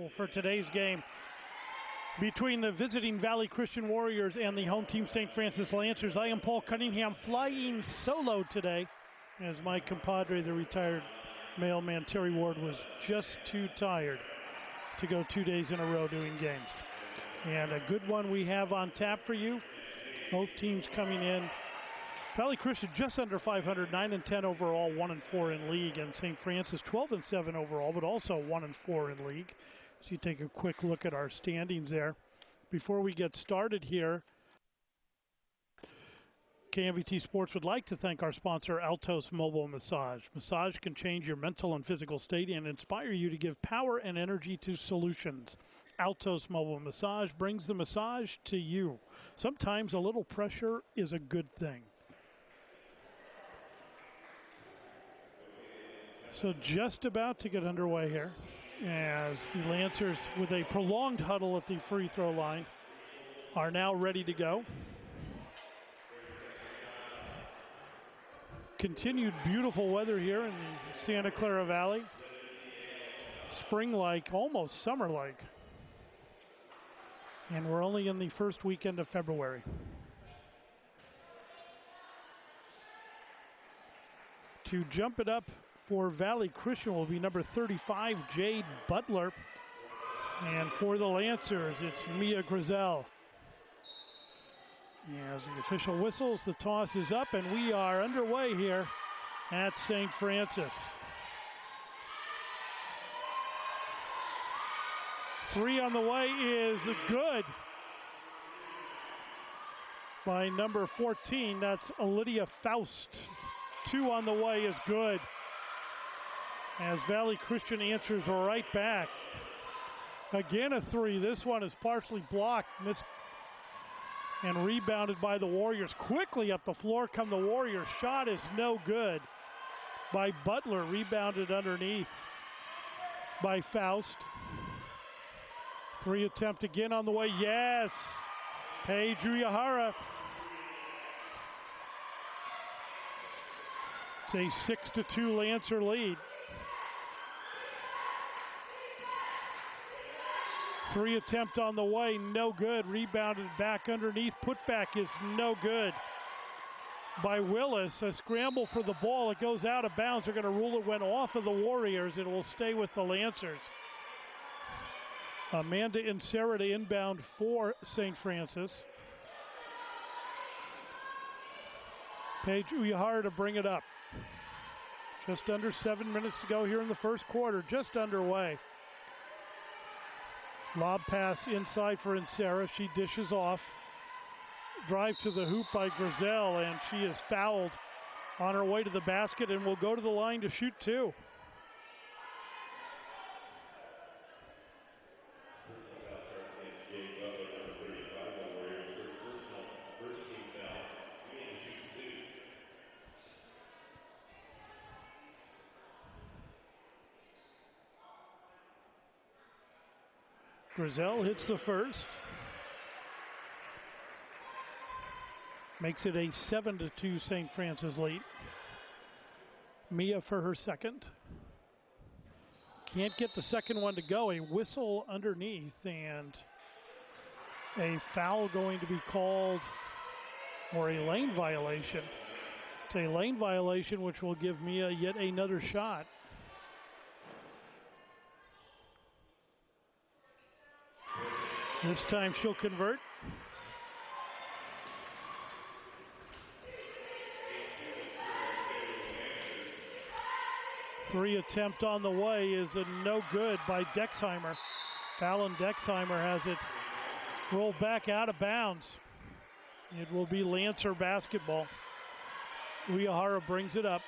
schedule for today's game between the visiting Valley Christian Warriors and the home team St. Francis Lancers. I am Paul Cunningham, flying solo today, as my compadre, the retired mailman Terry Ward, was just too tired to go 2 days in a row doing games. And a good one we have on tap for you. Both teams coming in. Valley Christian just under 500, 9-10 overall, 1-4 in league, and St. Francis 12-7 overall, but also 1-4 in league. So you take a quick look at our standings there. Before we get started here, KMVT Sports would like to thank our sponsor, Altos Mobile Massage. Massage can change your mental and physical state and inspire you to give power and energy to solutions. Altos Mobile Massage brings the massage to you. Sometimes a little pressure is a good thing. So just about to get underway here, as the Lancers, with a prolonged huddle at the free throw line, are now ready to go. Continued beautiful weather here in the Santa Clara Valley. Spring-like, almost summer-like. And we're only in the first weekend of February. To jump it up for Valley Christian will be number 35, Jade Butler. And for the Lancers, it's Mia Grizel. As the official whistles, the toss is up, and we are underway here at St. Francis. Three on the way is good by number 14. That's Lydia Faust. Two on the way is good, as Valley Christian answers right back. Again a three. This one is partially blocked, missed, and rebounded by the Warriors. Quickly up the floor come the Warriors. Shot is no good by Butler. Rebounded underneath by Faust. Three attempt again on the way. Yes. Paige Uyahara. It's a 6-2 Lancer lead. Three attempt on the way, no good. Rebounded back underneath. Putback is no good by Willis. A scramble for the ball. It goes out of bounds. They're going to rule it went off of the Warriors. It will stay with the Lancers. Amanda and Sarah to inbound for St. Francis. Paige Uyahara to bring it up. Just under 7 minutes to go here in the first quarter. Just underway. Lob pass inside for Insera. She dishes off. Drive to the hoop by Grizel, and she is fouled on her way to the basket and will go to the line to shoot two. Grizel hits the first. Makes it a 7-2 St. Francis lead. Mia for her second. Can't get the second one to go. A whistle underneath and a foul going to be called, or a lane violation. It's a lane violation which will give Mia yet another shot. This time she'll convert. Three attempt on the way is a no good by Dexheimer. Fallon Dexheimer has it rolled back out of bounds. It will be Lancer basketball. Uyahara brings it up.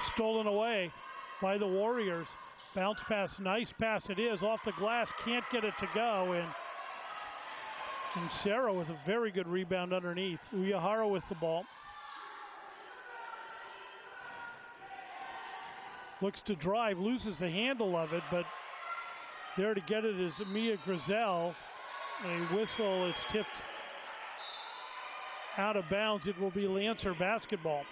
Stolen away by the Warriors. Bounce pass, nice pass it is, off the glass, can't get it to go, and Sarah with a very good rebound underneath. Uyahara with the ball. Looks to drive, loses the handle of it, but there to get it is Mia Grizel. A whistle, it's tipped out of bounds. It will be Lancer basketball.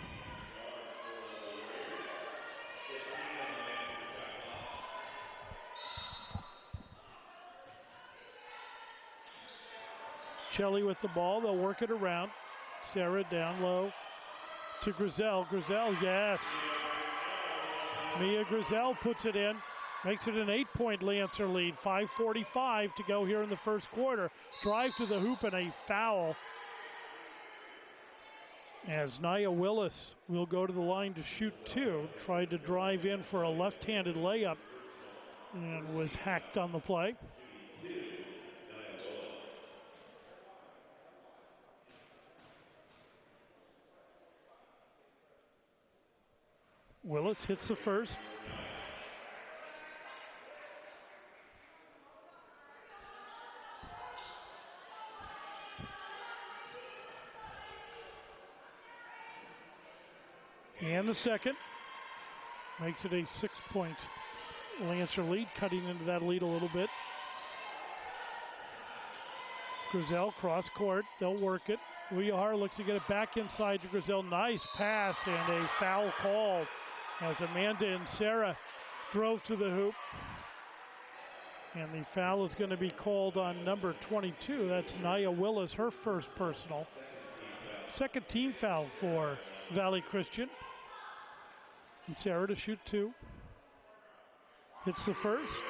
Shelley with the ball. They'll work it around. Sarah down low to Grizel. Grizel, yes. Mia Grizel puts it in. Makes it an 8-point Lancer lead. 5:45 to go here in the first quarter. Drive to the hoop and a foul. As Nia Willis will go to the line to shoot two. Tried to drive in for a left-handed layup and was hacked on the play. Willis hits the first. And the second. Makes it a 6-point Lancer lead, cutting into that lead a little bit. Grizel cross court. They'll work it. Uyahara looks to get it back inside to Grizel. Nice pass and a foul called as Amanda and Sarah drove to the hoop. And the foul is going to be called on number 22. That's Nia Willis, her first personal. Second team foul for Valley Christian. And Sarah to shoot two. Hits the first.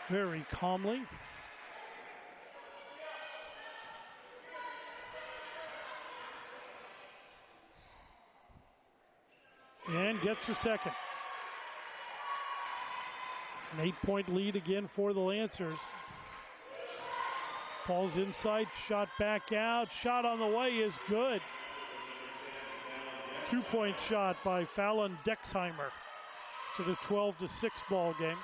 Very calmly. And gets the second. An 8-point lead again for the Lancers. Ball's inside, shot back out. Shot on the way is good. 2-point shot by Fallon Dexheimer to the 12-6 ball game.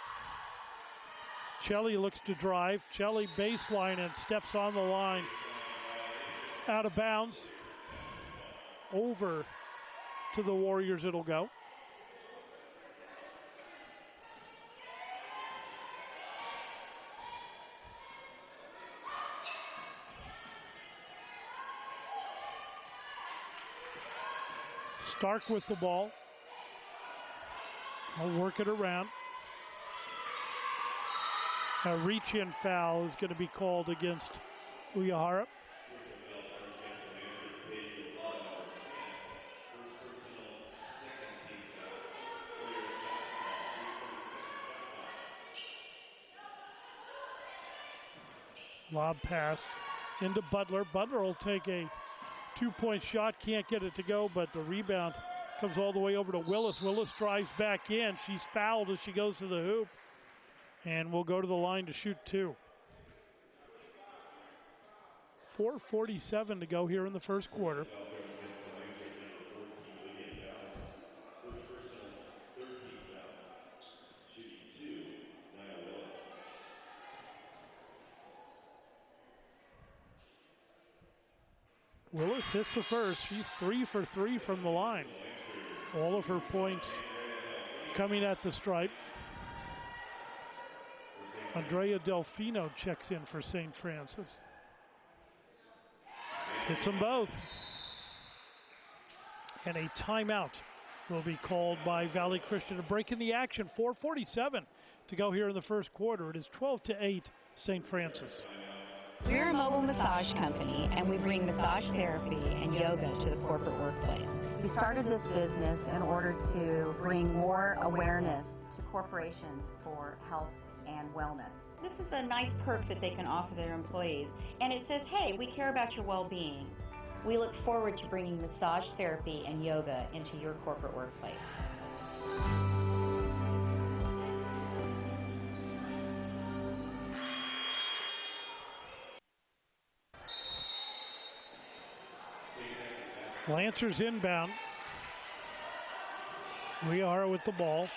Chelly looks to drive. Chelly baseline and steps on the line. Out of bounds. Over to the Warriors it'll go. Stark with the ball. I'll work it around. A reach-in foul is going to be called against Uyahara. Lob pass into Butler. Butler will take a 2-point shot, can't get it to go, but the rebound comes all the way over to Willis. Willis drives back in. She's fouled as she goes to the hoop and will go to the line to shoot two. 4:47 to go here in the first quarter. Willis hits the first. She's 3 for 3 from the line. All of her points coming at the stripe. Andrea Delfino checks in for St. Francis. Hits them both. And a timeout will be called by Valley Christian to break in the action. 4:47 to go here in the first quarter. It is 12-8 St. Francis. We're a mobile massage company, and we bring massage therapy and yoga to the corporate workplace. We started this business in order to bring more awareness to corporations for health and wellness. This is a nice perk that they can offer their employees, and it says, hey, we care about your well-being. We look forward to bringing massage therapy and yoga into your corporate workplace. Lancers inbound. We are with the ball.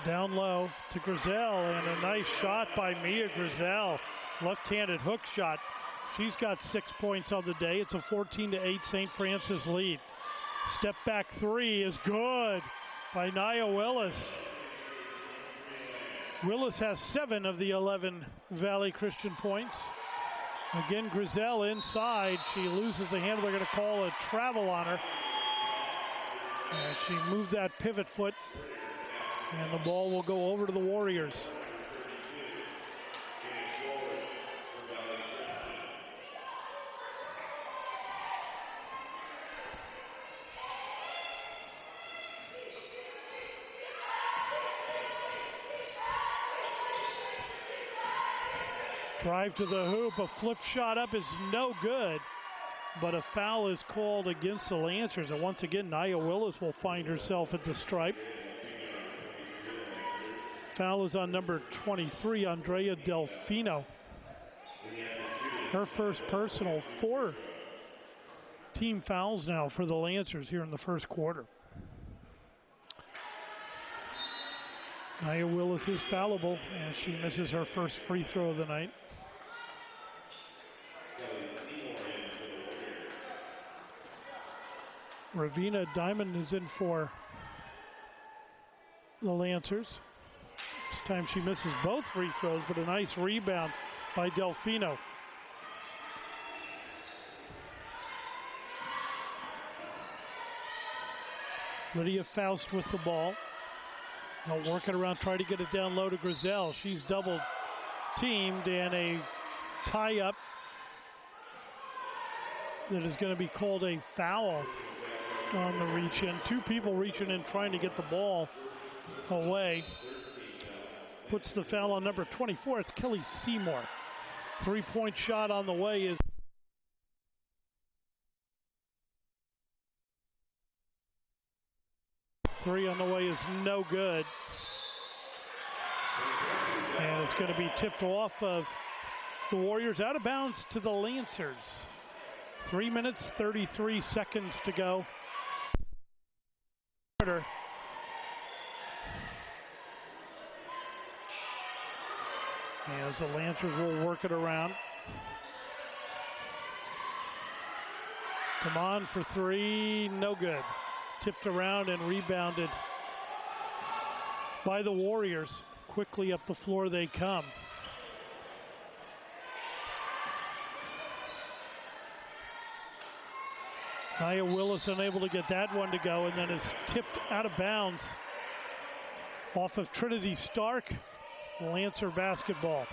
Down low to Grizel, and a nice shot by Mia Grizel. Left-handed hook shot. She's got 6 points on the day. It's a 14-8 St. Francis lead. Step back three is good by Nia Willis. Willis has 7 of the 11 Valley Christian points. Again, Grizel inside. She loses the handle. They're going to call a travel on her. And she moved that pivot foot. And the ball will go over to the Warriors. Drive to the hoop, a flip shot up is no good, but a foul is called against the Lancers. And once again, Nia Willis will find herself at the stripe. Foul is on number 23, Andrea Delfino. Her first personal. 4 team fouls now for the Lancers here in the first quarter. Nia Willis is foulable as she misses her first free throw of the night. Ravina Diamond is in for the Lancers. This time she misses both free throws, but a nice rebound by Delfino. Lydia Faust with the ball. They'll work it around, try to get it down low to Grizel. She's double teamed, and a tie-up that is going to be called a foul on the reach in. 2 people reaching in trying to get the ball away. Puts the foul on number 24. It's Kelly Seymour. 3-point shot on the way is three on the way is no good. And it's going to be tipped off of the Warriors, out of bounds to the Lancers. 3 minutes, 33 seconds to go. As the Lancers will work it around. Come on for 3, no good. Tipped around and rebounded by the Warriors. Quickly up the floor they come. Nia Willis unable to get that one to go, and then is tipped out of bounds off of Trinity Stark. Lancer basketball.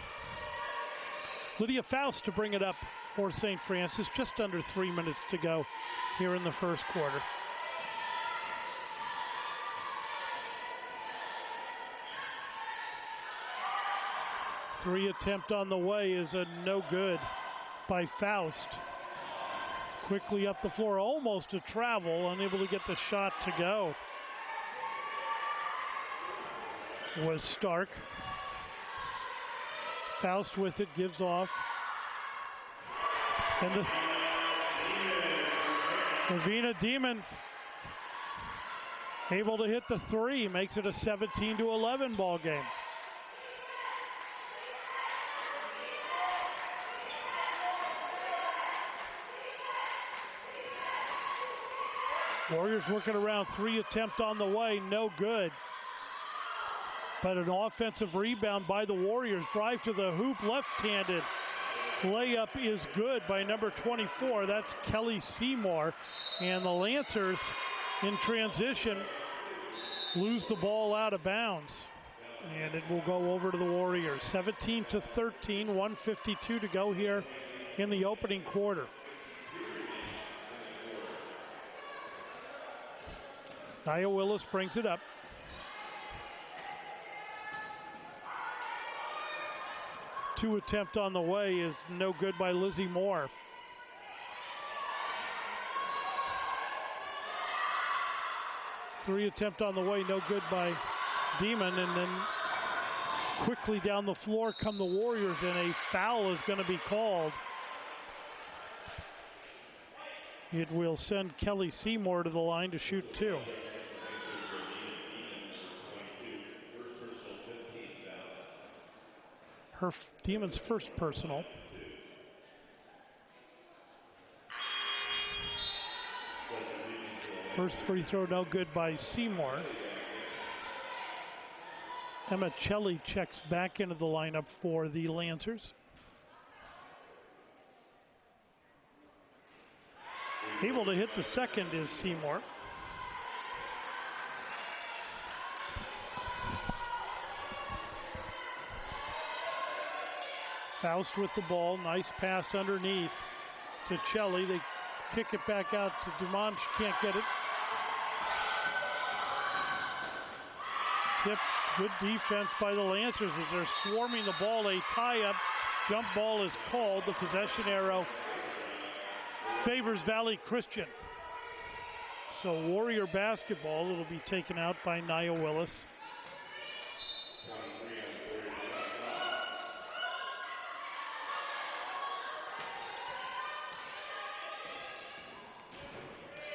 Lydia Faust to bring it up for St. Francis. Just under 3 minutes to go here in the first quarter. Three attempt on the way is a no good by Faust. Quickly up the floor, almost a travel, unable to get the shot to go. Was Stark. Faust with it, gives off. And the Ravina Demon able to hit the 3, makes it a 17-11 ball game. Warriors working around, 3 attempt on the way, no good. But an offensive rebound by the Warriors. Drive to the hoop, left-handed. Layup is good by number 24. That's Kelly Seymour. And the Lancers in transition lose the ball out of bounds. And it will go over to the Warriors. 17-13, 1:52 to go here in the opening quarter. Nia Willis brings it up. Two attempt on the way is no good by Lizzie Moore. Three attempt on the way, no good by Demon, and then quickly down the floor come the Warriors, and a foul is going to be called. It will send Kelly Seymour to the line to shoot 2. Her Demon's first personal. First free throw no good by Seymour. Emma Celli checks back into the lineup for the Lancers. Able to hit the second is Seymour. Faust with the ball, nice pass underneath to Celli. They kick it back out to Dumont, she can't get it. Tip, good defense by the Lancers as they're swarming the ball. A tie-up Jump ball is called. The possession arrow favors Valley Christian. So Warrior basketball, it'll be taken out by Nia Willis.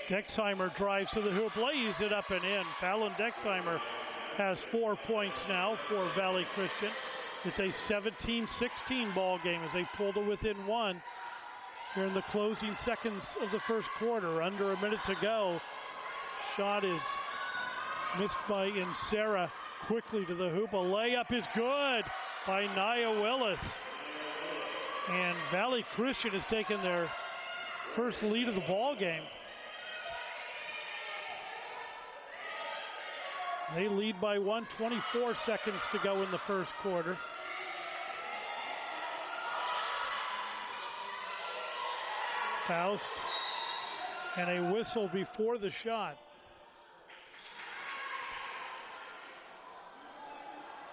Dexheimer drives to the hoop, lays it up and in. Fallon Dexheimer has 4 points now for Valley Christian. It's a 17-16 ball game as they pull to within 1 here in the closing seconds of the first quarter. Under a minute to go. Shot is missed by Insera. Quickly to the hoop. A layup is good by Nia Willis. And Valley Christian has taken their first lead of the ball game. They lead by 1, 24 seconds to go in the first quarter. Faust and a whistle before the shot.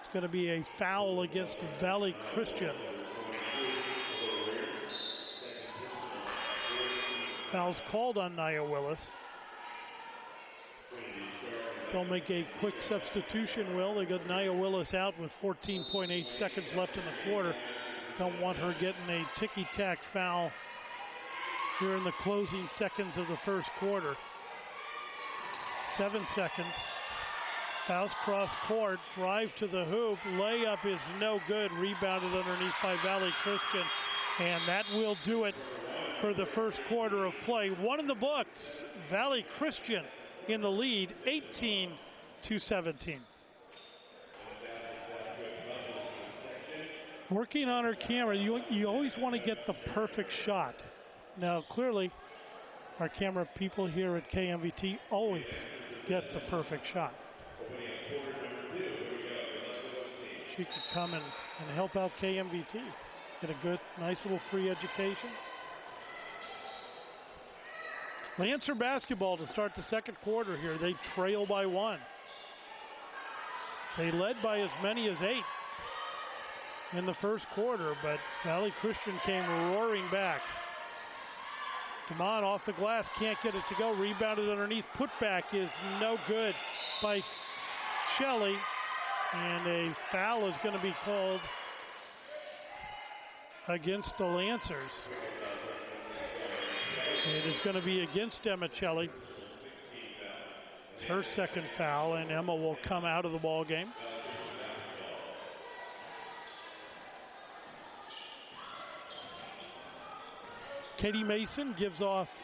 It's going to be a foul against Valley Christian. Foul's called on Nia Willis. They'll make a quick substitution, Will. They got Nia Willis out with 14.8 seconds left in the quarter. Don't want her getting a ticky-tack foul here in the closing seconds of the first quarter. 7 seconds. Faust cross court, drive to the hoop, layup is no good. Rebounded underneath by Valley Christian, and that will do it for the first quarter of play. 1 in the books. Valley Christian in the lead, 18-17. Working on her camera, you always want to get the perfect shot. Now, clearly, our camera people here at KMVT always get the perfect shot. She could come and help out KMVT. Get a good, nice little free education. Lancer basketball to start the second quarter here. They trail by 1. They led by as many as 8 in the first quarter, but Valley Christian came roaring back. Damon off the glass, can't get it to go. Rebounded underneath. Putback is no good by Shelley. And a foul is going to be called against the Lancers. It is going to be against Emma Celli. It's her second foul, and Emma will come out of the ball game. Katie Mason gives off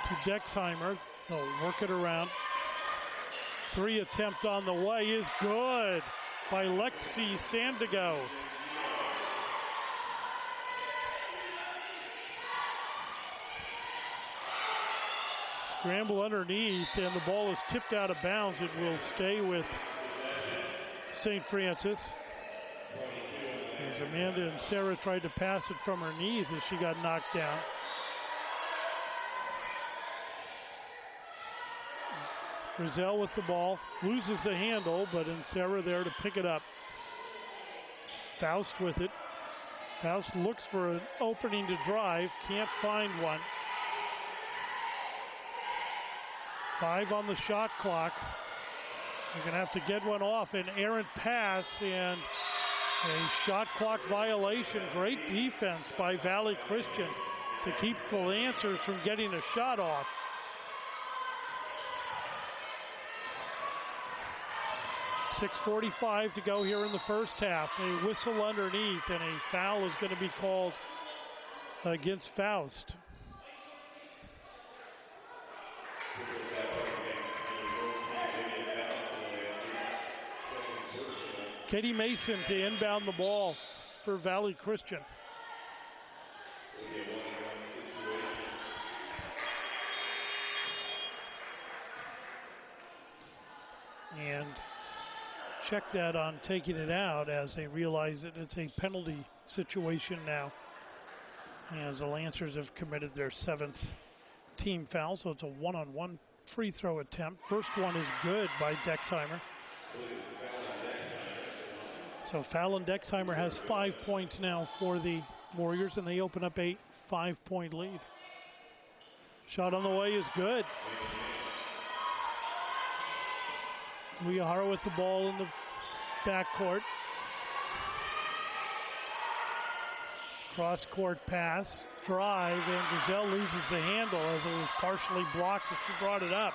to Dexheimer. They'll work it around. 3 attempt on the way is good by Lexi Sandigo. Scramble underneath, and the ball is tipped out of bounds. It will stay with St. Francis. As Amanda and Sarah tried to pass it from her knees as she got knocked down. Grizel with the ball, loses the handle, but Sarah there to pick it up. Faust with it. Faust looks for an opening to drive, can't find one. 5 on the shot clock. They're going to have to get one off. An errant pass and a shot clock violation. Great defense by Valley Christian to keep the Lancers from getting a shot off. .6:45 to go here in the first half. A whistle underneath, and a foul is going to be called against Faust. Katie Mason to inbound the ball for Valley Christian. And check that on taking it out as they realize that it's a penalty situation now, as the Lancers have committed their 7th team foul, so it's a 1-on-1 free throw attempt. First one is good by Dexheimer. So Fallon Dexheimer has 5 points now for the Warriors, and they open up a 5-point lead. Shot on the way is good. Uyahara with the ball in the backcourt. Cross-court pass, drive, and Griselle loses the handle as it was partially blocked as she brought it up.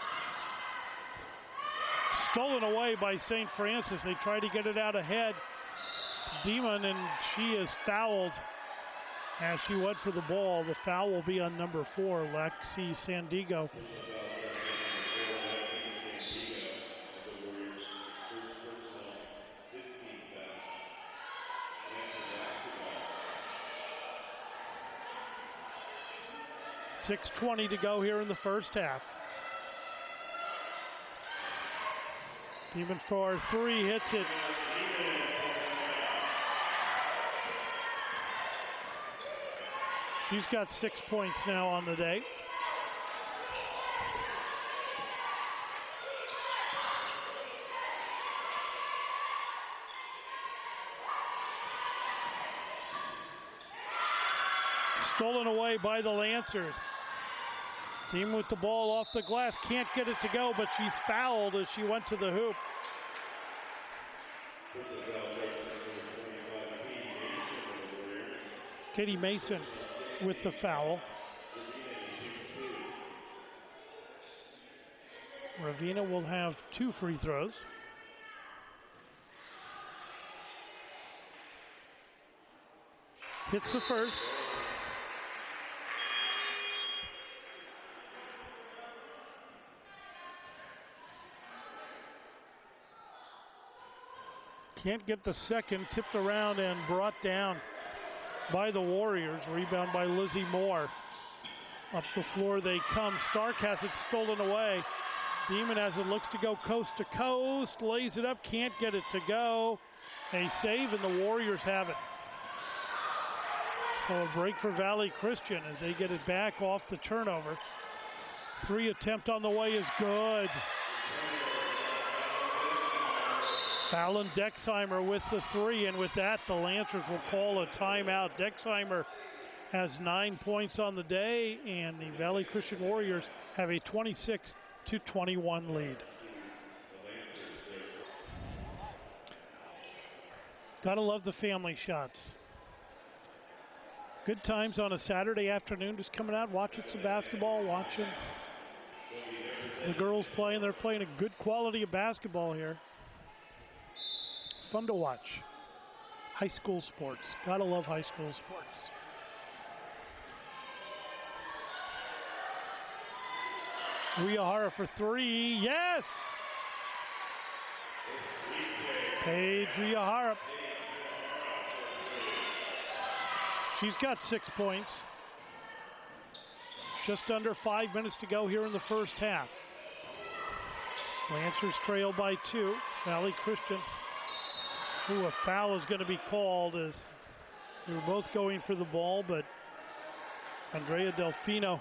Stolen away by St. Francis. They try to get it out ahead. Demon, and she is fouled as she went for the ball. The foul will be on number 4, Lexi Sandigo. .6:20 to go here in the first half. Demon for 3, hits it. She's got 6 points now on the day. Stolen away by the Lancers. Demon with the ball off the glass, can't get it to go, but she's fouled as she went to the hoop. Katie Mason with the foul. Ravina will have 2 free throws. Hits the first. Can't get the second, tipped around and brought down by the Warriors. Rebound by Lizzie Moore. Up the floor they come. Stark has it stolen away. Demon as it looks to go coast to coast. Lays it up, can't get it to go. A save and the Warriors have it. So a break for Valley Christian as they get it back off the turnover. 3 attempt on the way is good. Fallon Dexheimer with the 3, and with that, the Lancers will call a timeout. Dexheimer has 9 points on the day, and the Valley Christian Warriors have a 26-21 lead. Gotta love the family shots. Good times on a Saturday afternoon, just coming out, watching some basketball, watching the girls playing. They're playing a good quality of basketball here. Fun to watch. High school sports. Gotta love high school sports. Uyahara for 3. Yes! Paige Uyahara. She's got 6 points. Just under 5 minutes to go here in the first half. Lancers trail by 2. Valley Christian. Ooh, a foul is going to be called as they were both going for the ball, but Andrea Delfino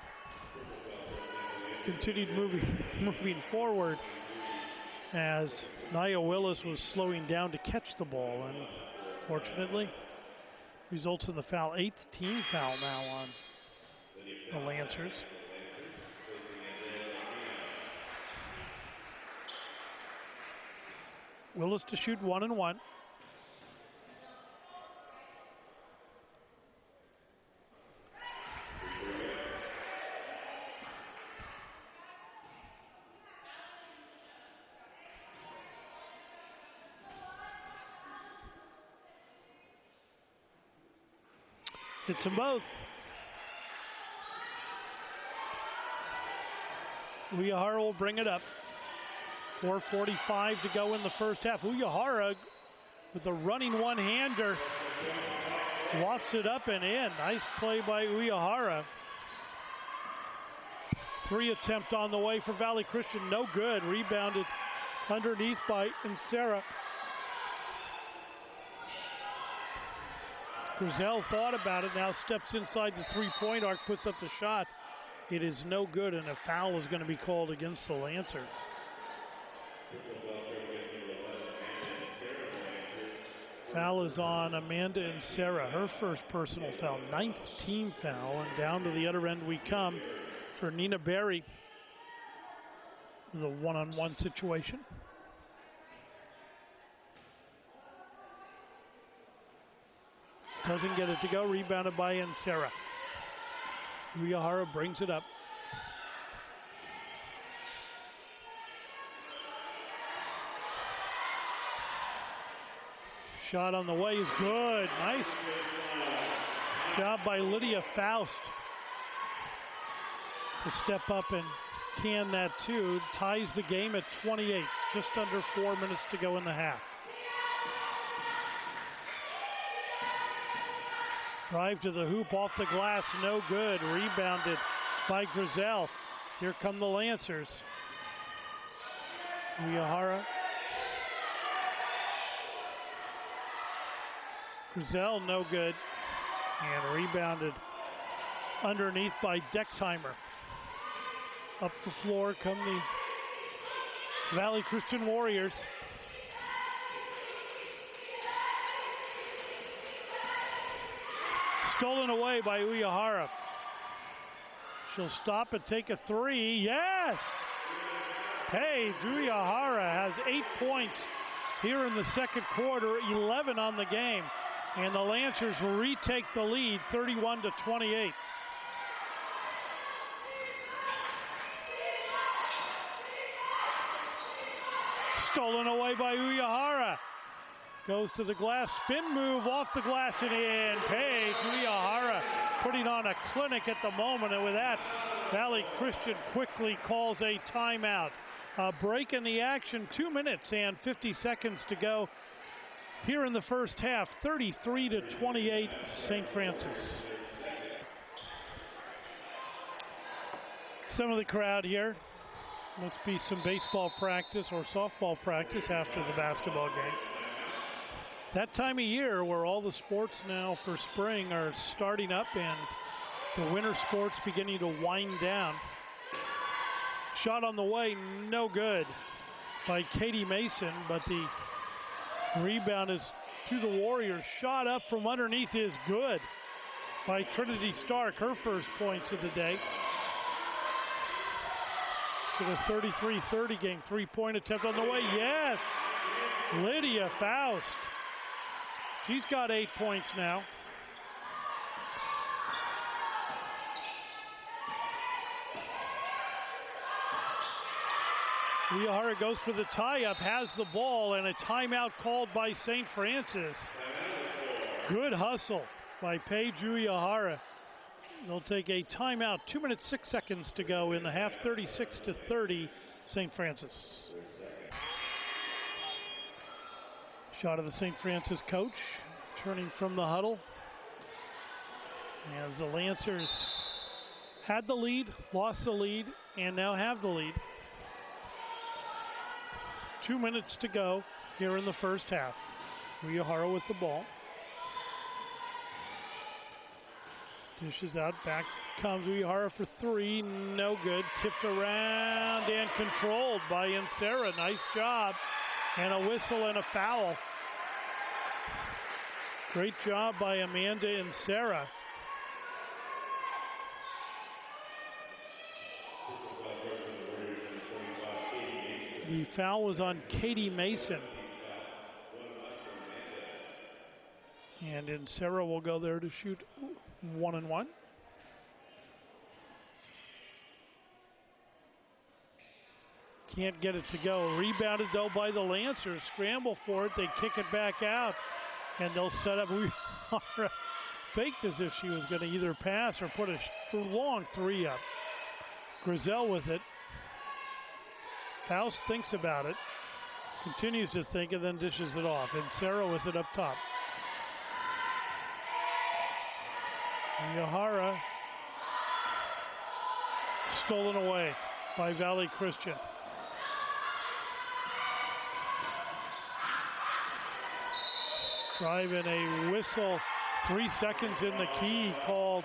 continued moving forward as Nia Willis was slowing down to catch the ball, and fortunately results in the foul. 8th team foul now on the Lancers. Willis to shoot 1 and 1. Hits them both. Uyahara will bring it up. 4:45 to go in the first half. Uyahara with a running one-hander. Lofts it up and in. Nice play by Uyahara. 3 attempt on the way for Valley Christian. No good. Rebounded underneath by Insera. Griselle thought about it, now steps inside the 3-point arc, puts up the shot. It is no good, and a foul is going to be called against the Lancers. Foul is on Amanda and Sarah. Her first personal foul, 9th team foul. And down to the other end we come for Nina Berry. The one-on-one situation. Doesn't get it to go. Rebounded by Sarah. Uehara brings it up. Shot on the way is good. Nice job by Lydia Faust to step up and can that too. Ties the game at 28. Just under 4 minutes to go in the half. Drive to the hoop, off the glass, no good. Rebounded by Grizel. Here come the Lancers. Uehara. Grizel, no good. And rebounded underneath by Dexheimer. Up the floor come the Valley Christian Warriors. Stolen away by Uehara. She'll stop and take a three. Yes! Paige Uehara has 8 points here in the second quarter, 11 on the game. And the Lancers retake the lead, 31-28. Stolen away by Uehara. Goes to the glass, spin move off the glass and in. Paige Uehara putting on a clinic at the moment, and with that, Valley Christian quickly calls a timeout. A break in the action, 2 minutes and 50 seconds to go here in the first half. 33-28 St. Francis. Some of the crowd here. Must be some baseball practice or softball practice after the basketball game. That time of year where all the sports now for spring are starting up and the winter sports beginning to wind down. Shot on the way, no good by Katie Mason, but the rebound is to the Warriors. Shot up from underneath is good by Trinity Stark, her first points of the day. To the 33-30 game, three-point attempt on the way, yes! Lydia Faust. She's got 8 points now. Uehara goes for the tie-up, has the ball, and a timeout called by St. Francis. Good hustle by Paige Uehara. They'll take a timeout. 2 minutes, 6 seconds to go in the half, 36-30, St. Francis. Shot of the St. Francis coach, turning from the huddle. As the Lancers had the lead, lost the lead, and now have the lead. 2 minutes to go here in the first half. Uehara with the ball. Dishes out, back comes Uehara for three, no good. Tipped around and controlled by Insera. Nice job. And a whistle and a foul. Great job by Amanda Insera. The foul was on Katie Mason. And Insera will go there to shoot 1-and-1. Can't get it to go. Rebounded though by the Lancers. Scramble for it. They kick it back out. And they'll set up. Faked as if she was going to either pass or put a long three up. Grizel with it. Faust thinks about it. Continues to think and then dishes it off. And Sarah with it up top. Uehara stolen away by Valley Christian. Drive and a whistle. 3 seconds in the key called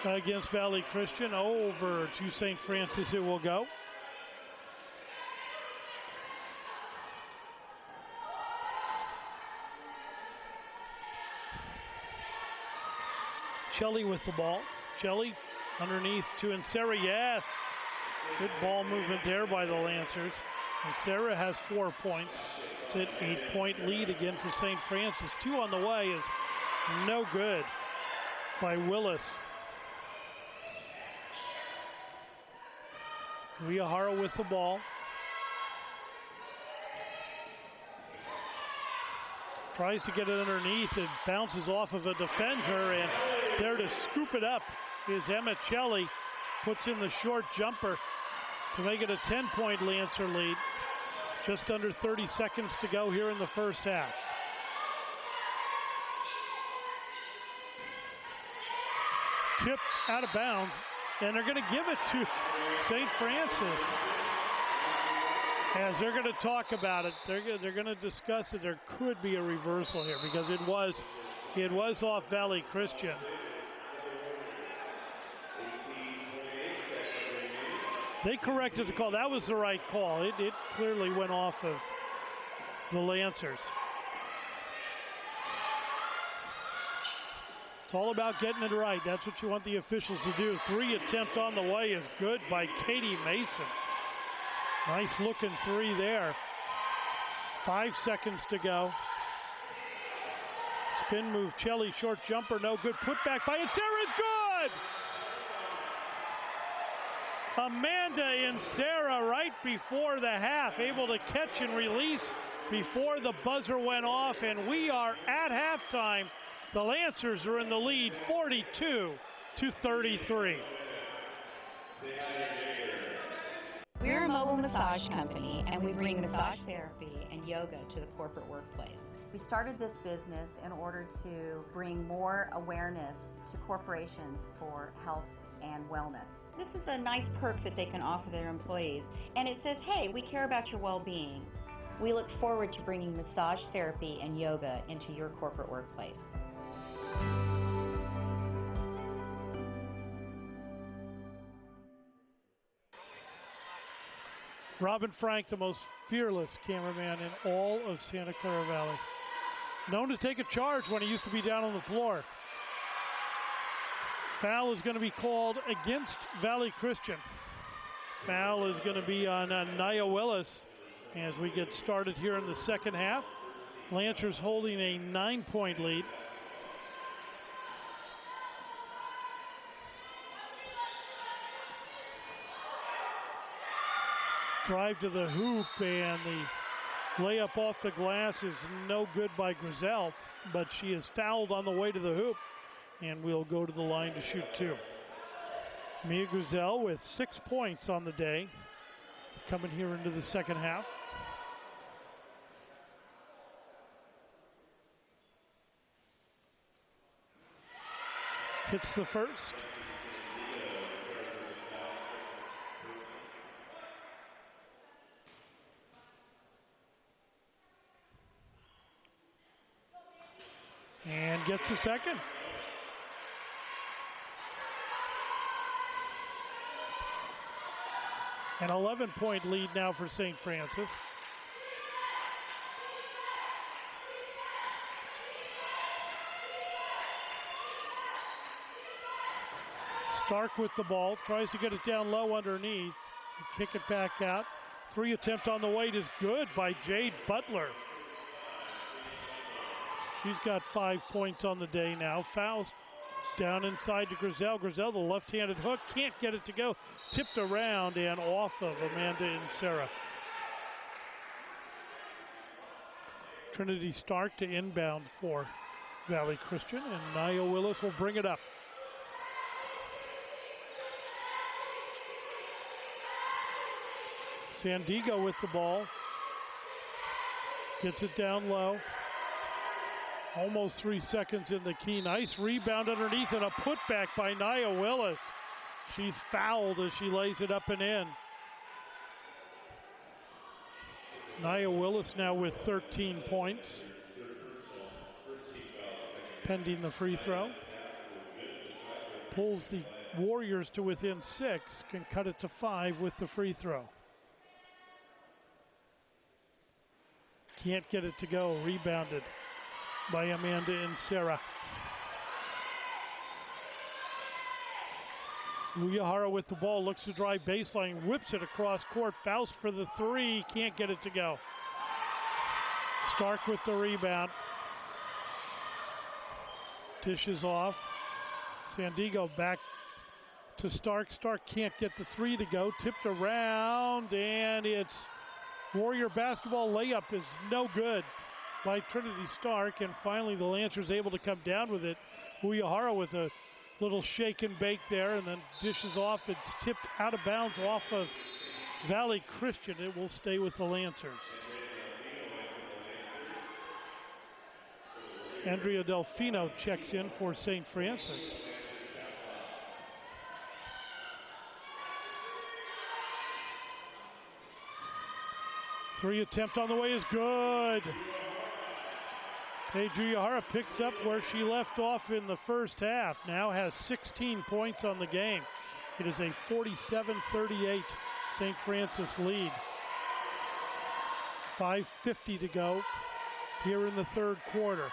against Valley Christian. Over to St. Francis it will go. Chelly with the ball. Chelly underneath to Insera. Yes. Good ball movement there by the Lancers. Insera has 4 points. It's an 8-point lead again for St. Francis. 2 on the way is no good by Willis. Uehara with the ball. Tries to get it underneath. It bounces off of a defender, and there to scoop it up is Emma Chelly. Puts in the short jumper to make it a 10-point Lancer lead. Just under 30 seconds to go here in the first half. Tip out of bounds, and they're going to give it to St. Francis. As they're going to talk about it, they're going to discuss it. There could be a reversal here because it was off Valley Christian. They corrected the call. That was the right call. It clearly went off of the Lancers. It's all about getting it right. That's what you want the officials to do. 3 attempt on the way is good by Katie Mason. Nice looking 3 there. 5 seconds to go. Spin move, Chelly, short jumper, no good. Put back by Insera is good! Amanda Insera right before the half, able to catch and release before the buzzer went off, and we are at halftime. The Lancers are in the lead, 42-33. We're a mobile massage company, and we bring massage therapy and yoga to the corporate workplace. We started this business in order to bring more awareness to corporations for health and wellness. This is a nice perk that they can offer their employees, and it says, hey, we care about your well-being. We look forward to bringing massage therapy and yoga into your corporate workplace. Robin Frank, the most fearless cameraman in all of Santa Clara Valley. Known to take a charge when he used to be down on the floor. Foul is going to be called against Valley Christian. Foul is going to be on Nia Willis as we get started here in the second half. Lancers holding a 9-point lead. Drive to the hoop, and the layup off the glass is no good by Grizel, but she is fouled on the way to the hoop, and will go to the line to shoot 2. Mia Grizel with 6 points on the day, coming here into the second half. Hits the first. And gets a second. An 11-point lead now for St. Francis. Stark with the ball, tries to get it down low underneath. Kick it back out. 3 attempt on the weight is good by Jade Butler. She's got 5 points on the day now. Fouls down inside to Grizel. Grizel, the left-handed hook, can't get it to go. Tipped around and off of Amanda Insera. Trinity Stark to inbound for Valley Christian, and Nia Willis will bring it up. Sandigo with the ball. Gets it down low. Almost 3 seconds in the key. Nice rebound underneath and a putback by Nia Willis. She's fouled as she lays it up and in. Nia Willis now with 13 points. Pending the free throw. Pulls the Warriors to within 6. Can cut it to 5 with the free throw. Can't get it to go. Rebounded by Amanda Insera. Uyahara with the ball, looks to drive baseline, whips it across court. Faust for the three, can't get it to go. Stark with the rebound. Dishes off. Sandiego back to Stark. Stark can't get the three to go. Tipped around, and it's Warrior basketball. Layup is no good by Trinity Stark, and finally the Lancers able to come down with it. Uyahara with a little shake and bake there, and then dishes off. It's tipped out of bounds off of Valley Christian. It will stay with the Lancers. Andrea Delfino checks in for St. Francis. Three attempt on the way is good. Paige Uyahara picks up where she left off in the first half. Now has 16 points on the game. It is a 47-38 St. Francis lead. 5:50 to go here in the third quarter.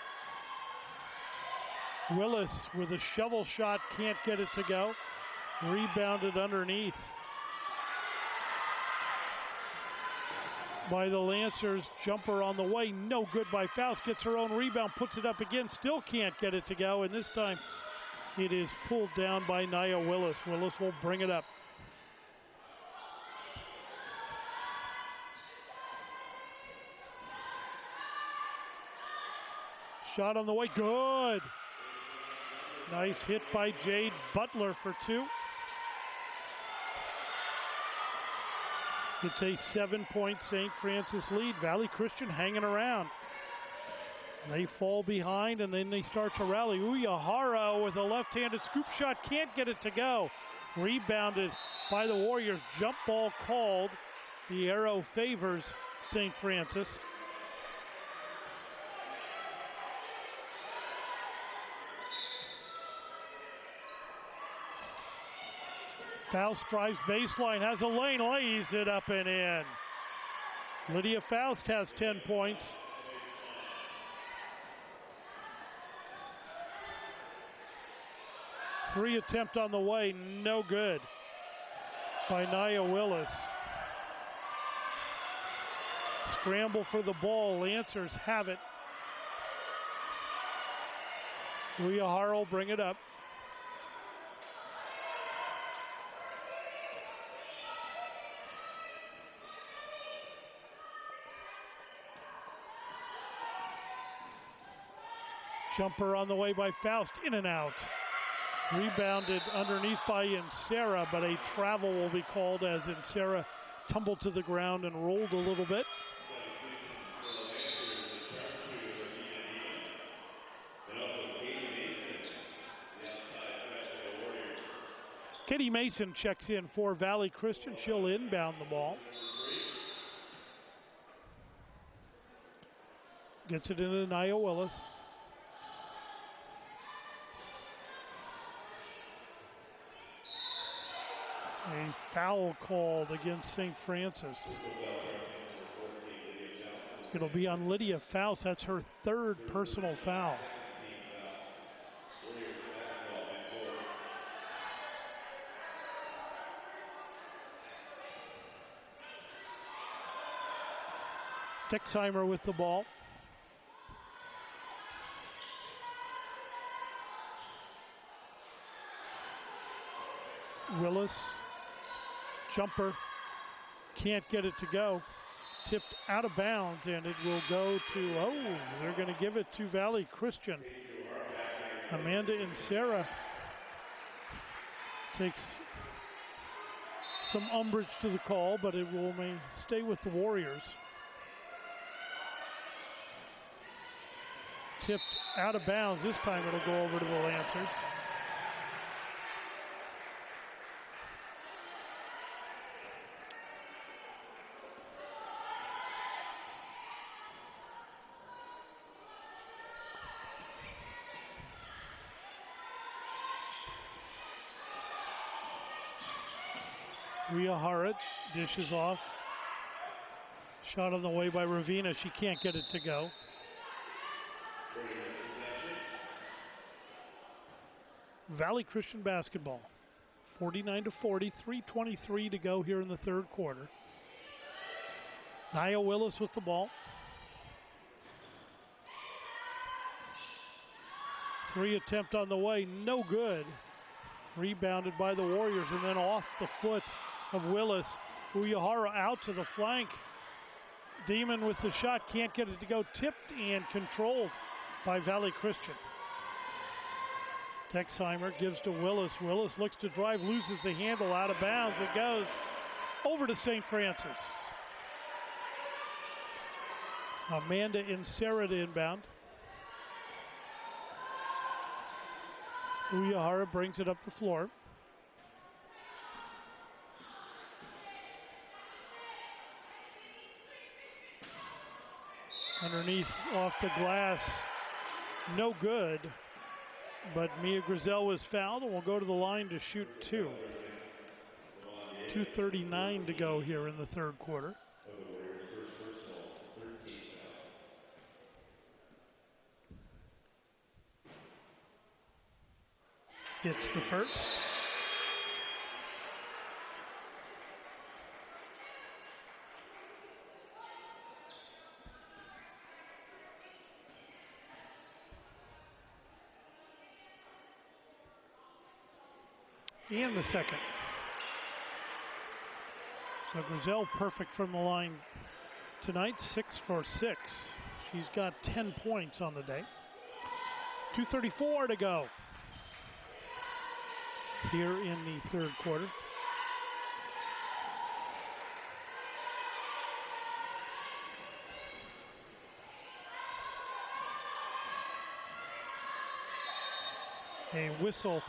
Willis with a shovel shot, can't get it to go. Rebounded underneath by the Lancers. Jumper on the way, no good by Faust. Gets her own rebound, puts it up again, still can't get it to go, and this time it is pulled down by Nia Willis. Willis will bring it up. Shot on the way, good. Nice hit by Jade Butler for two. It's a 7-point St. Francis lead. Valley Christian hanging around. They fall behind and then they start to rally. Uyahara with a left-handed scoop shot, can't get it to go. Rebounded by the Warriors. Jump ball called. The arrow favors St. Francis. Faust drives baseline, has a lane, lays it up and in. Lydia Faust has 10 points. Three attempt on the way, no good by Nia Willis. Scramble for the ball, Lancers have it. Uyahara will bring it up. Jumper on the way by Faust, in and out. Rebounded underneath by Insera, but a travel will be called as Insera tumbled to the ground and rolled a little bit. Katie Mason checks in for Valley Christian. She'll inbound the ball. Gets it into Nia Willis. A foul called against St. Francis. It'll be on Lydia Faust. That's her third personal foul. Dixheimer with the ball. Willis. Jumper, can't get it to go. Tipped out of bounds, and it will go to, they're going to give it to Valley Christian. Amanda Insera takes some umbrage to the call, but it may stay with the Warriors. Tipped out of bounds. This time it'll go over to the Lancers. Uyahara dishes off. Shot on the way by Ravina. She can't get it to go. Valley Christian basketball. 49-40, 3:23 to go here in the third quarter. Nia Willis with the ball. Three attempt on the way, no good. Rebounded by the Warriors and then off the foot of Willis. Uyehara out to the flank. Demon with the shot, can't get it to go. Tipped and controlled by Valley Christian. Texheimer gives to Willis. Willis looks to drive, loses the handle, out of bounds. It goes over to St. Francis. Amanda and Sarah to inbound. Uyehara brings it up the floor. Underneath, off the glass, no good. But Mia Grizel was fouled and will go to the line to shoot two. 2:39 to go here in the third quarter. Hits the first. And the second. So Grizel perfect from the line tonight, 6 for 6. She's got 10 points on the day. 2:34 to go here in the third quarter. A whistle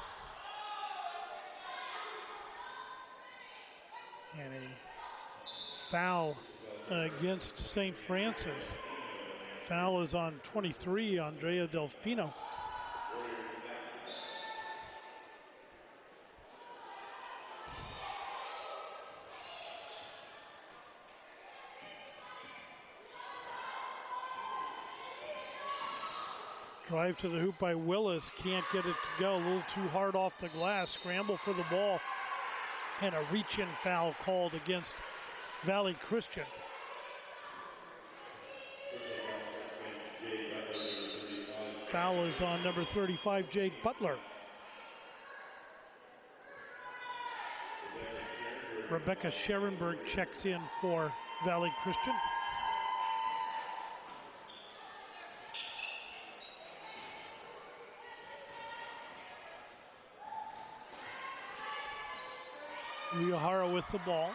and a foul against St. Francis. Foul is on 23, Andrea Delfino. Drive to the hoop by Willis, can't get it to go. A little too hard off the glass. Scramble for the ball. And a reach-in foul called against Valley Christian. Foul is on number 35, Jade Butler. Rebecca Scherenberg checks in for Valley Christian. Uyehara with the ball.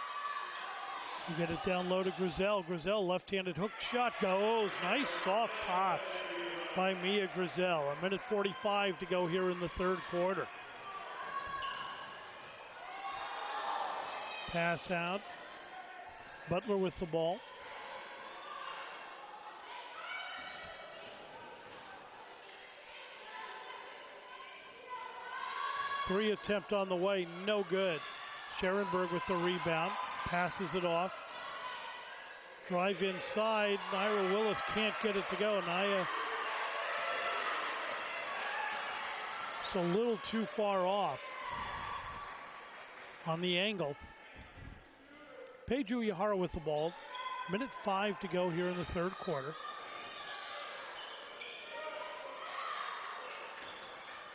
You get it down low to Grizel. Grizel, left-handed hook shot goes. Nice soft touch by Mia Grizel. 1:45 to go here in the third quarter. Pass out. Butler with the ball. Three attempt on the way, no good. Scherenberg with the rebound, passes it off. Drive inside, Naira Willis can't get it to go. Naya, it's a little too far off on the angle. Paige Uyehara with the ball. 1:05 to go here in the third quarter.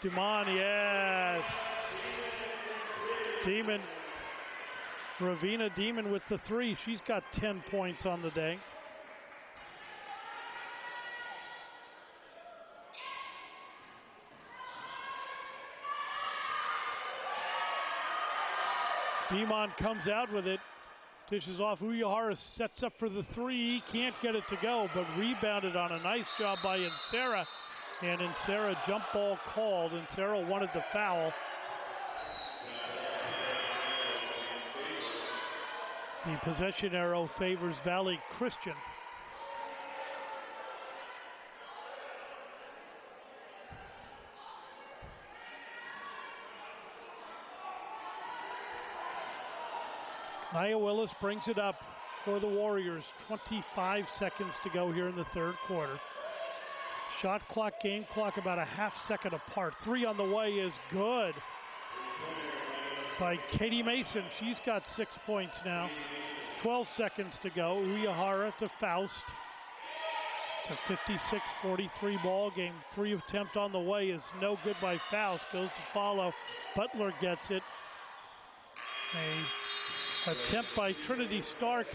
Dumont, yes. Demon. Ravina Demon with the three. She's got 10 points on the day. Demont comes out with it. Dishes off. Uyehara sets up for the three. Can't get it to go, but rebounded on a nice job by Insera. And Insera jump ball called. Insera wanted the foul. The possession arrow favors Valley Christian. Nia Willis brings it up for the Warriors. 25 seconds to go here in the third quarter. Shot clock, game clock about a half second apart. Three on the way is good. by Katie Mason. She's got 6 points now. 12 seconds to go. Uehara to Faust. It's a 56-43 ball game. 3 attempt on the way is no good by Faust. Goes to follow. Butler gets it. A attempt by Trinity Stark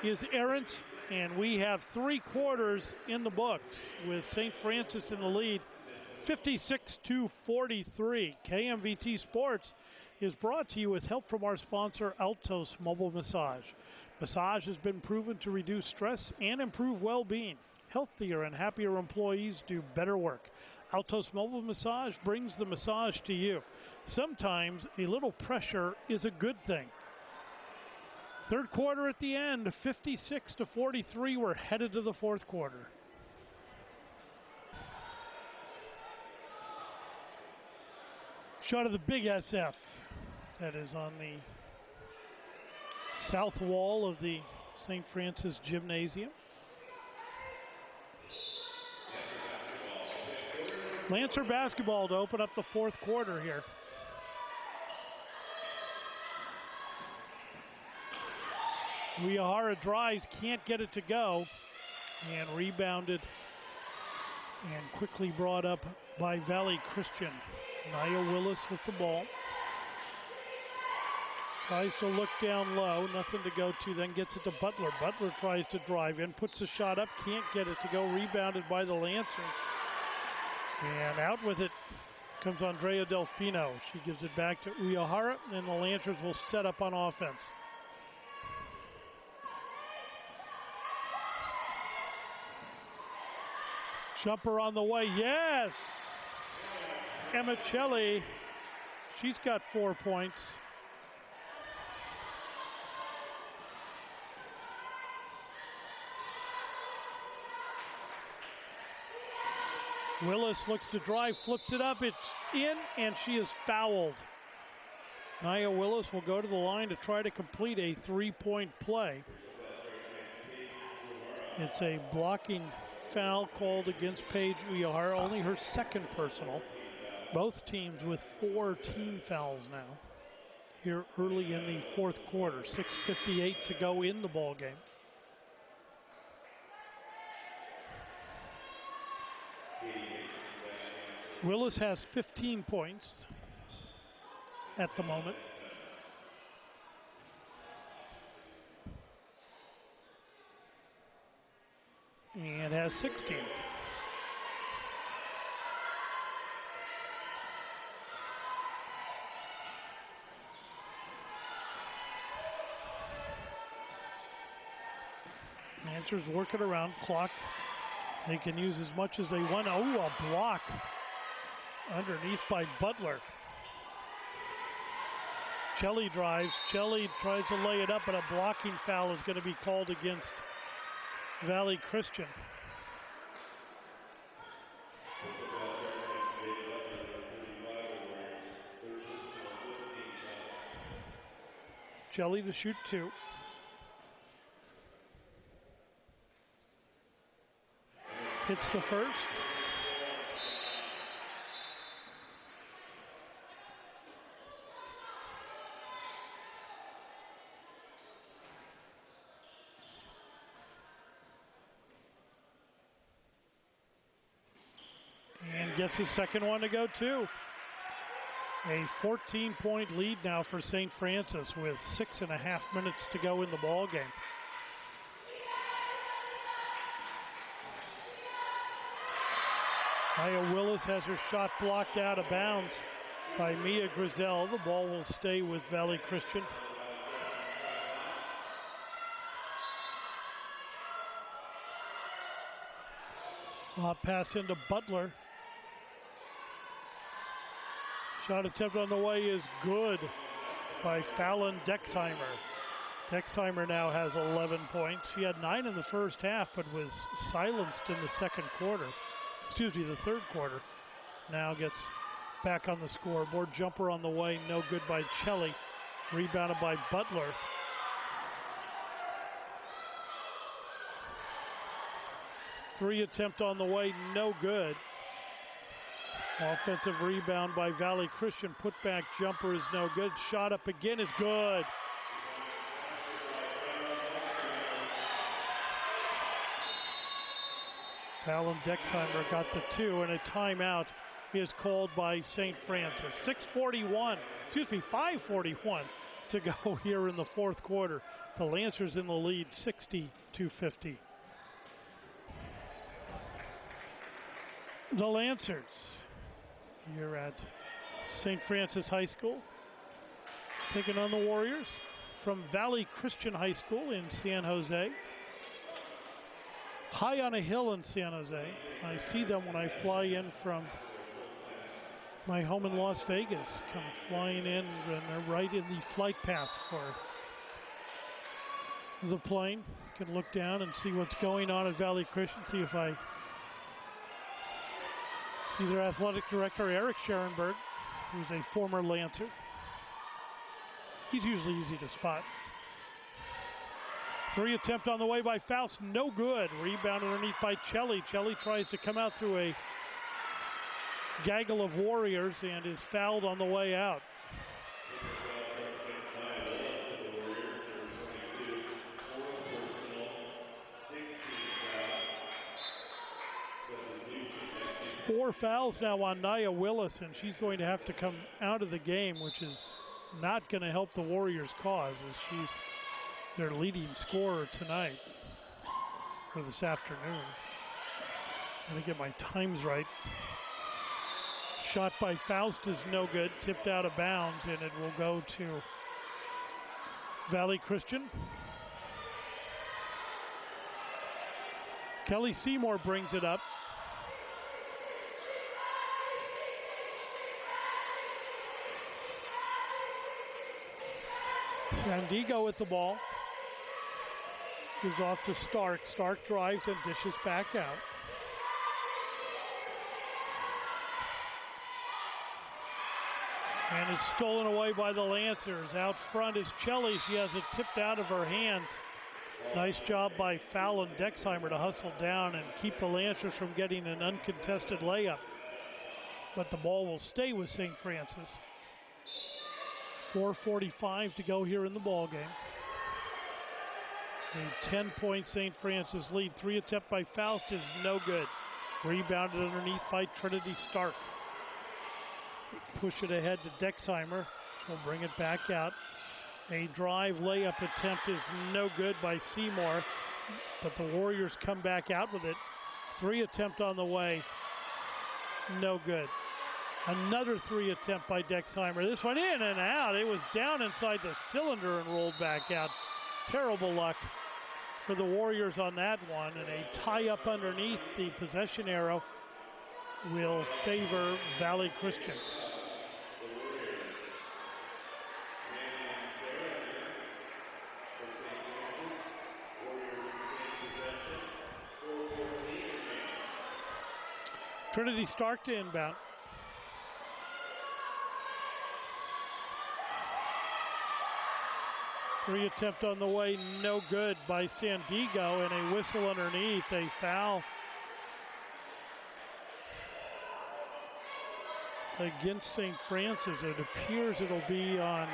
is errant, and we have 3 quarters in the books with St. Francis in the lead. 56-43. KMVT Sports is brought to you with help from our sponsor, Altos Mobile Massage. Massage has been proven to reduce stress and improve well-being. Healthier and happier employees do better work. Altos Mobile Massage brings the massage to you. Sometimes a little pressure is a good thing. Third quarter at the end, 56-43. We're headed to the fourth quarter. Shot of the big SF. That is on the south wall of the St. Francis Gymnasium. Lancer basketball to open up the fourth quarter here. Uehara drives, can't get it to go, and rebounded and quickly brought up by Valley Christian. Nia Willis with the ball. Tries to look down low, nothing to go to, then gets it to Butler. Butler tries to drive in, puts the shot up, can't get it to go, rebounded by the Lancers. And out with it comes Andrea Delfino. She gives it back to Uehara, and the Lancers will set up on offense. Jumper on the way, yes! Emma Celli, she's got 4 points. Willis looks to drive, flips it up, it's in, and she is fouled. Nia Willis will go to the line to try to complete a 3-point play. It's a blocking foul called against Paige Uehara, only her second personal. Both teams with 4 team fouls now here early in the fourth quarter. 6:58 to go in the ball game. Willis has 15 points at the moment. And has 16. Lancers working around clock. They can use as much as they want. Oh, a block underneath by Butler. Celli drives. Celli tries to lay it up, but a blocking foul is going to be called against Valley Christian. Celli to shoot 2. Hits the first. And gets his second one to go too. A 14-point lead now for St. Francis with 6.5 minutes to go in the ball game. Nia Willis has her shot blocked out of bounds by Mia Grizel. The ball will stay with Valley Christian. Pass into Butler. Shot attempt on the way is good by Fallon Dexheimer. Dexheimer now has 11 points. She had 9 in the first half, but was silenced in the second quarter. Excuse me, the third quarter. Now gets back on the scoreboard. Jumper on the way, no good by Celli. Rebounded by Butler. Three attempt on the way, no good. Offensive rebound by Valley Christian. Putback jumper is no good. Shot up again is good. Fallon Dexheimer got the 2, and a timeout is called by St. Francis. 5:41 to go here in the fourth quarter. The Lancers in the lead, 60-50. The Lancers here at St. Francis High School, taking on the Warriors from Valley Christian High School in San Jose. High on a hill in San Jose. I see them when I fly in from my home in Las Vegas. Come flying in, and they're right in the flight path for the plane. Can look down and see what's going on at Valley Christian. See if I see their athletic director, Eric Scherenberg, who's a former Lancer. He's usually easy to spot. 3 attempt on the way by Faust, no good. Rebound underneath by Chelly. Chelly tries to come out through a gaggle of Warriors and is fouled on the way out. Four fouls now on Nia Willis, and she's going to have to come out of the game, which is not going to help the Warriors' cause, as she's their leading scorer tonight, or this afternoon. Let me get my times right. Shot by Faust is no good, tipped out of bounds, and it will go to Valley Christian. Kelly Seymour brings it up. Sandiego with the ball. Gives off to Stark. Stark drives and dishes back out. And it's stolen away by the Lancers. Out front is Chelly. She has it tipped out of her hands. Nice job by Fallon Dexheimer to hustle down and keep the Lancers from getting an uncontested layup. But the ball will stay with St. Francis. 4:45 to go here in the ball game. A 10-point St. Francis lead. 3 attempt by Faust is no good. Rebounded underneath by Trinity Stark. Push it ahead to Dexheimer. She'll bring it back out. A drive layup attempt is no good by Seymour, but the Warriors come back out with it. 3 attempt on the way, no good. Another 3 attempt by Dexheimer. This one in and out. It was down inside the cylinder and rolled back out. Terrible luck for the Warriors on that one, and a tie up underneath the possession arrow will favor Valley Christian. Trinity Stark to inbound. Three attempt on the way, no good by Sandiego, and a whistle underneath, a foul against St. Francis. It appears it'll be on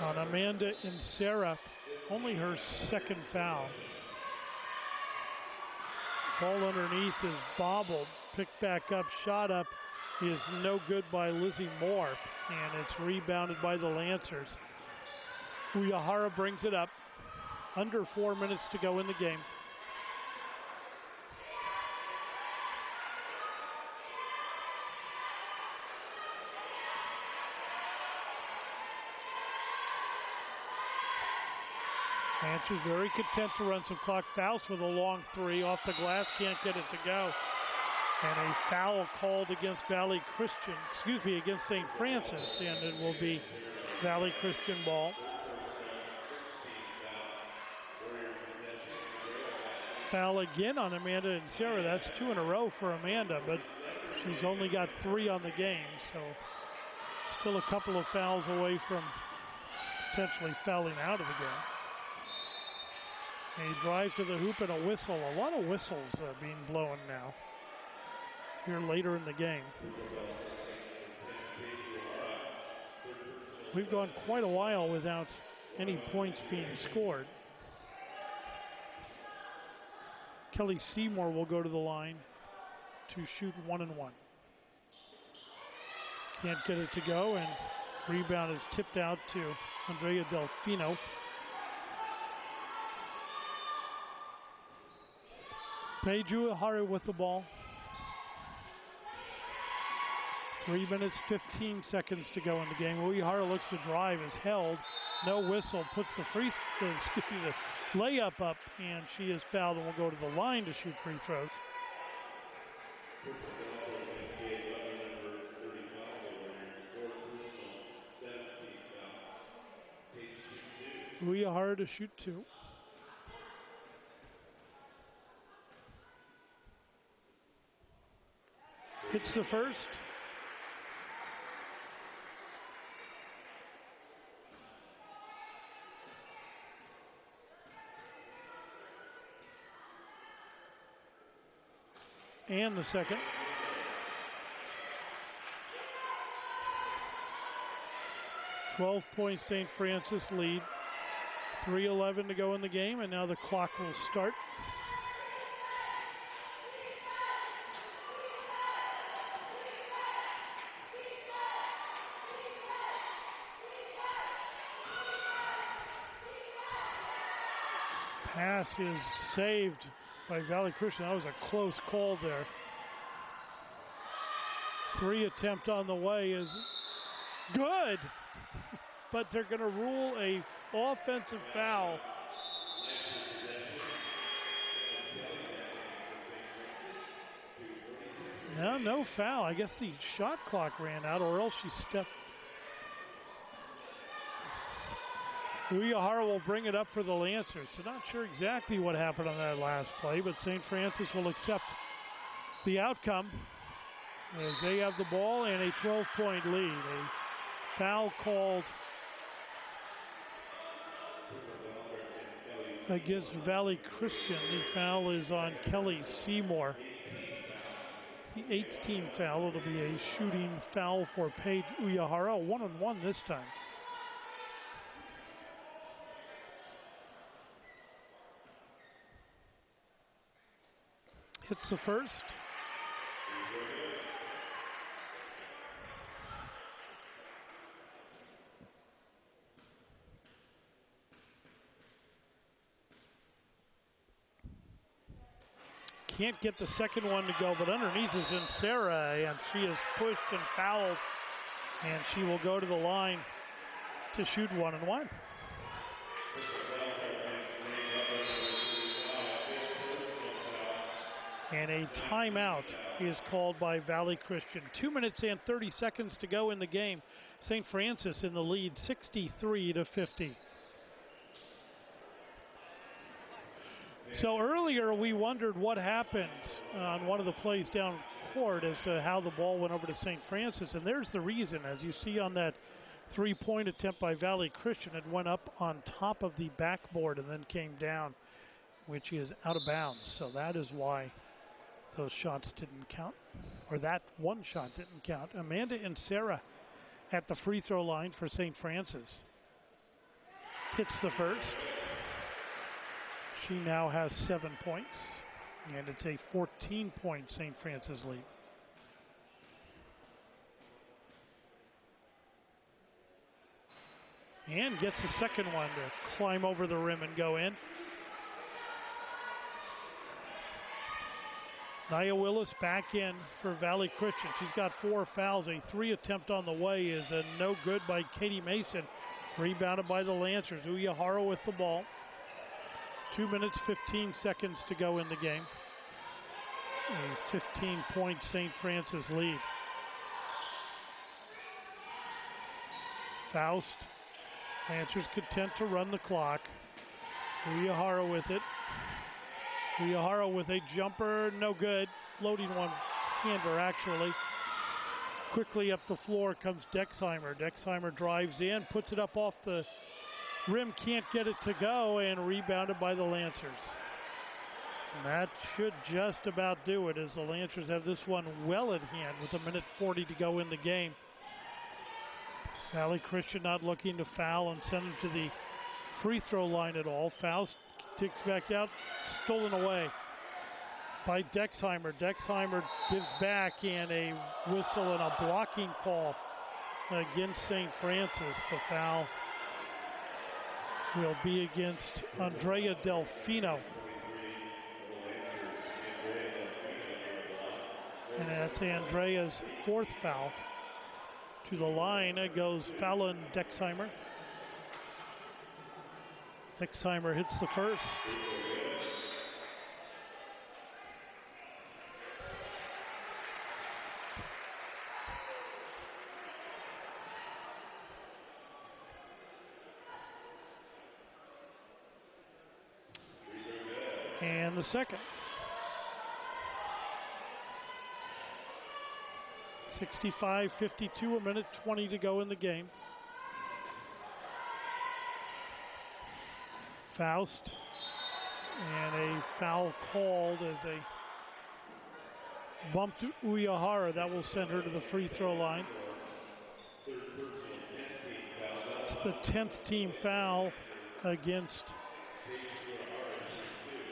Amanda Insera, only her second foul. Ball underneath is bobbled, picked back up, shot up is no good by Lizzie Moore, and it's rebounded by the Lancers. Uyahara brings it up. Under 4 minutes to go in the game. Lancers very content to run some clock. Faust with a long 3 off the glass, can't get it to go. And a foul called against against St. Francis, and it will be Valley Christian ball. Foul again on Amanda Insera. That's 2 in a row for Amanda, but she's only got 3 on the game, so still a couple of fouls away from potentially fouling out of the game. A drive to the hoop and a whistle. A lot of whistles being blown now here later in the game. We've gone quite a while without any points being scored. Kelly Seymour will go to the line to shoot 1-1. Can't get it to go, and rebound is tipped out to Andrea Delfino. Paige Uehara with the ball. 3 minutes, 15 seconds to go in the game. Uehara looks to drive, is held. No whistle, puts the the layup up, and she is fouled and will go to the line to shoot free throws. Uehara to shoot 2. Hits the first. And the second. .12 St. Francis lead. 3:11 to go in the game, and now the clock will start. Pass is saved by Valley Christian. That was a close call there. 3 attempt on the way is good, but they're going to rule a offensive foul. No foul. I guess the shot clock ran out, or else she stepped. Uehara will bring it up for the Lancers. So not sure exactly what happened on that last play, but St. Francis will accept the outcome as they have the ball and a 12-point lead. A foul called against Valley Christian. The foul is on Kelly Seymour. The 8th team foul. It'll be a shooting foul for Paige Uehara. 1-on-1 this time. Hits the first. Can't get the second one to go, but underneath is in Sarah, and she is pushed and fouled, and she will go to the line to shoot 1-on-1. And a timeout is called by Valley Christian. 2 minutes and 30 seconds to go in the game. St. Francis in the lead, 63-50. So earlier we wondered what happened on one of the plays down court as to how the ball went over to St. Francis, and there's the reason. As you see on that three-point attempt by Valley Christian, it went up on top of the backboard and then came down, which is out of bounds. So that is why those shots didn't count, or that one shot didn't count. Amanda and Sarah at the free throw line for St. Francis. Hits the first. She now has 7 points, and it's a 14-point St. Francis lead. And gets the second one to climb over the rim and go in. Nia Willis back in for Valley Christian. She's got 4 fouls. A 3 attempt on the way is a no good by Katie Mason. Rebounded by the Lancers. Uehara with the ball. 2 minutes, 15 seconds to go in the game. A 15-point St. Francis lead. Faust. Lancers content to run the clock. Uehara with it. Uehara with a jumper, no good. Floating one-hander, actually. Quickly up the floor comes Dexheimer. Dexheimer drives in, puts it up off the rim can't get it to go, and rebounded by the Lancers. And that should just about do it, as the Lancers have this one well at hand with 1:40 to go in the game. Valley Christian not looking to foul and send him to the free throw line at all. Faust kicks back out, stolen away by Dexheimer. Dexheimer gives back, and a whistle and a blocking call against St. Francis. The foul will be against Andrea Delfino. And that's Andrea's 4th foul. To the line goes Fallon Dexheimer. Dexheimer hits the first. And the second. 65-52, 1:20 to go in the game. Faust, and a foul called as a bump to Uyahara. That will send her to the free throw line. It's the 10th team foul against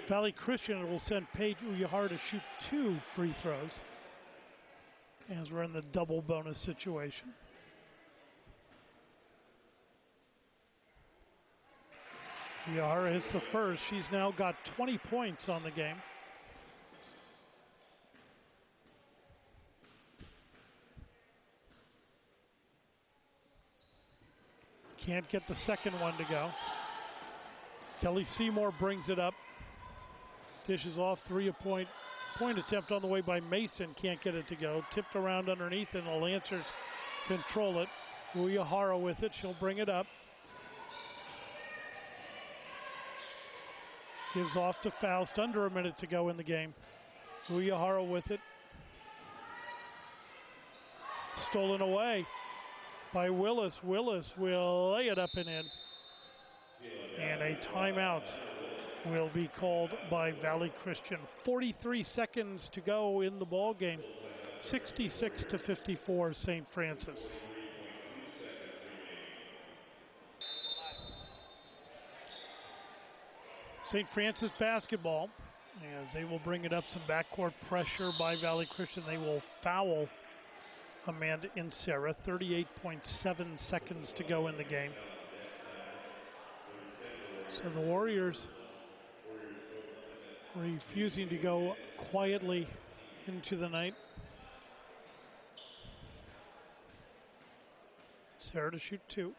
Valley Christian. It will send Paige Uyahara to shoot 2 free throws, as we're in the double bonus situation. Uyahara hits the first. She's now got 20 points on the game. Can't get the second one to go. Kelly Seymour brings it up. Dishes off, point attempt on the way by Mason. Can't get it to go. Tipped around underneath, and the Lancers control it. Uyahara with it. She'll bring it up. Gives off to Faust. Under a minute to go in the game. Uyahara with it. Stolen away by Willis. Willis will lay it up and in. And a timeout will be called by Valley Christian. 43 seconds to go in the ball game. 66-54 St. Francis. St. Francis basketball, as they will bring it up. Some backcourt pressure by Valley Christian. They will foul Amanda Insera. 38.7 seconds to go in the game. So the Warriors refusing to go quietly into the night. Sarah to shoot 2.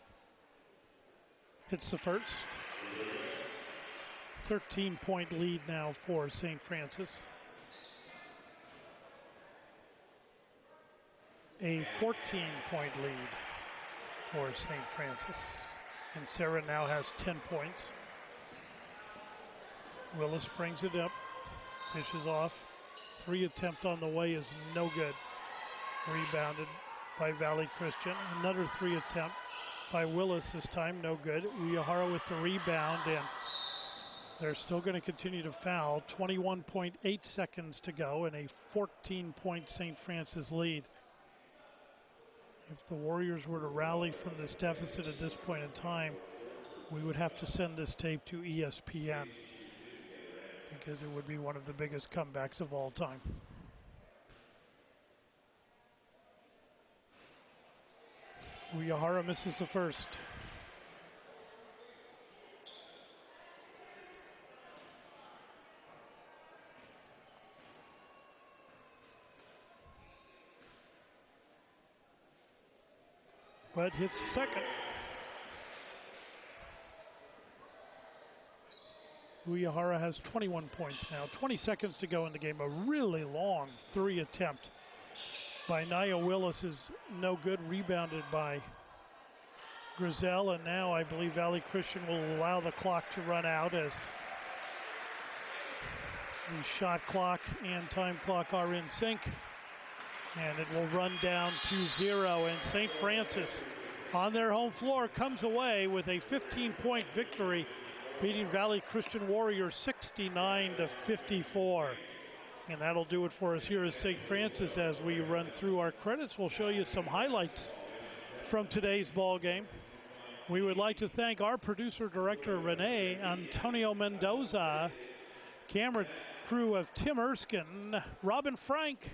Hits the first. 13-point lead now for St. Francis. A 14-point lead for St. Francis. And Sarah now has 10 points. Willis brings it up, dishes off. 3 attempt on the way is no good. Rebounded by Valley Christian. Another 3 attempt by Willis, this time no good. Uyahara with the rebound, and they're still going to continue to foul. 21.8 seconds to go, and a 14-point St. Francis lead. If the Warriors were to rally from this deficit at this point in time, we would have to send this tape to ESPN, because it would be one of the biggest comebacks of all time. Uyahara misses the first. But hits the second. Uyahara has 21 points now. 20 seconds to go in the game. A really long 3 attempt by Nia Willis is no good. Rebounded by Grizel, and now I believe Valley Christian will allow the clock to run out, as the shot clock and time clock are in sync. And it will run down to 0, and St. Francis on their home floor comes away with a 15-point victory, beating Valley Christian Warriors 69-54. And that'll do it for us here at St. Francis. As we run through our credits, we'll show you some highlights from today's ball game. We would like to thank our producer-director, Renee Antonio Mendoza, camera crew of Tim Erskine, Robin Frank,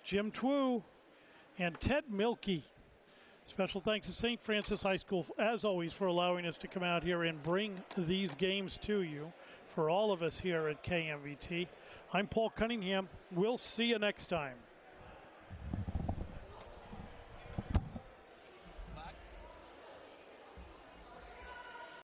Jim Twu, and Ted Milkey. Special thanks to St. Francis High School, as always, for allowing us to come out here and bring these games to you. For all of us here at KMVT, I'm Paul Cunningham. We'll see you next time.